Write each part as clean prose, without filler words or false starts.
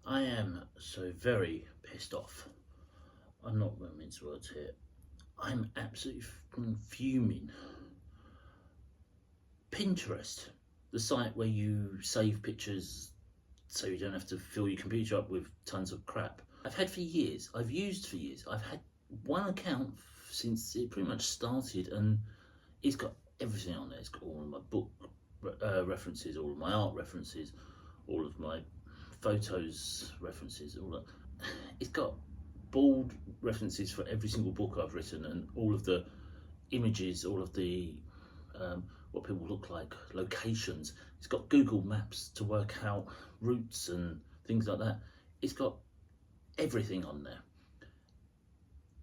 I am so very pissed off. I'm not going to mince words here. I'm absolutely fuming. Pinterest, the site where you save pictures so you don't have to fill your computer up with tons of crap. I've had for years, I've used for years. I've had one account since it pretty much started, and it's got everything on there. It's got all of my book references, all of my art references, all of my photos references, all that. It's got bold references for every single book I've written, and all of the images, all of the what people look like, locations. It's got Google Maps to work out routes and things like that. It's got everything on there.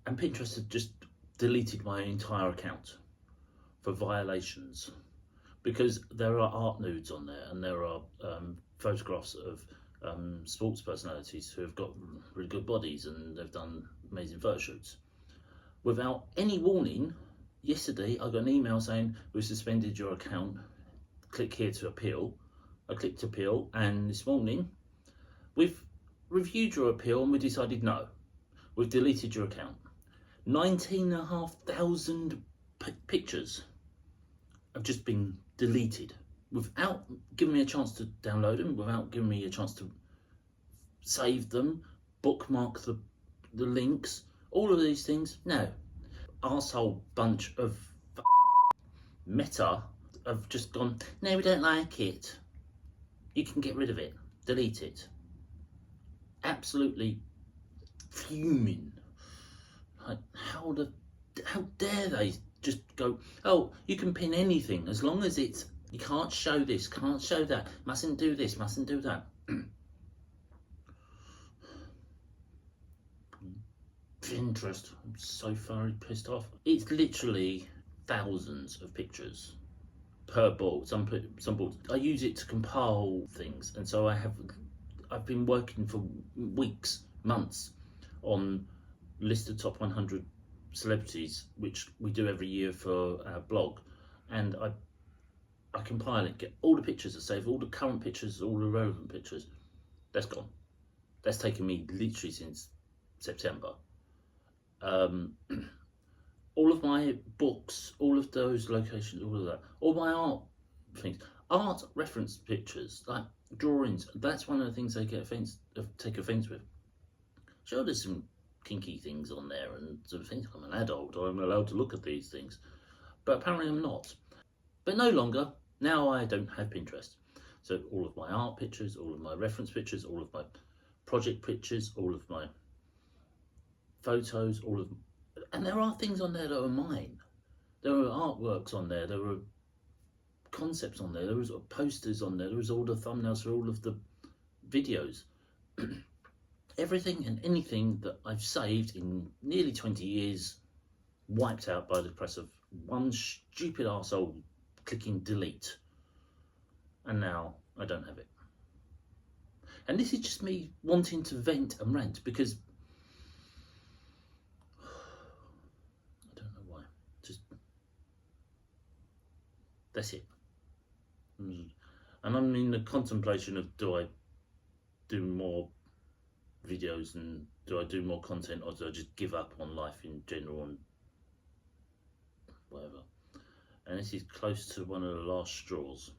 And Pinterest had just deleted my entire account for violations, because there are art nudes on there, and there are photographs of sports personalities who have got really good bodies and they've done amazing photo shoots. Without any warning, yesterday I got an email saying we've suspended your account, click here to appeal. I clicked appeal, and this morning we've reviewed your appeal and we decided no, we've deleted your account. 19,500 pictures have just been deleted without giving me a chance to download them, without giving me a chance to save them, bookmark the links, all of these things. No, arsehole bunch of Meta have just gone, no, we don't like it. You can get rid of it, delete it. Absolutely fuming. Like, how dare they just go, oh, you can pin anything as long as it's, you can't show this, can't show that, mustn't do this, mustn't do that. Pinterest, I'm so very pissed off. It's literally thousands of pictures per board. Some boards, I use it to compile things, and so I've been working for weeks, months on list of top 100 celebrities, which we do every year for our blog, and I compile it, get all the pictures, I save all the current pictures, all the relevant pictures. That's gone. That's taken me literally since September. All of my books, all of those locations, all of that, all my art things, art reference pictures, like drawings. That's one of the things they take offence with. Sure, there's some kinky things on there and sort of things. I'm an adult, I'm allowed to look at these things, but apparently I'm not. But no longer. Now I don't have Pinterest. So all of my art pictures, all of my reference pictures, all of my project pictures, all of my photos, and there are things on there that are mine. There are artworks on there, there are concepts on there, there is posters on there, there is all the thumbnails for all of the videos. Everything and anything that I've saved in nearly 20 years wiped out by the press of one stupid arsehole clicking delete. And now I don't have it. And this is just me wanting to vent and rant, because I don't know why. Just, that's it. And I'm in the contemplation of, do I do more videos and do I do more content, or do I just give up on life in general and whatever? And this is close to one of the last straws.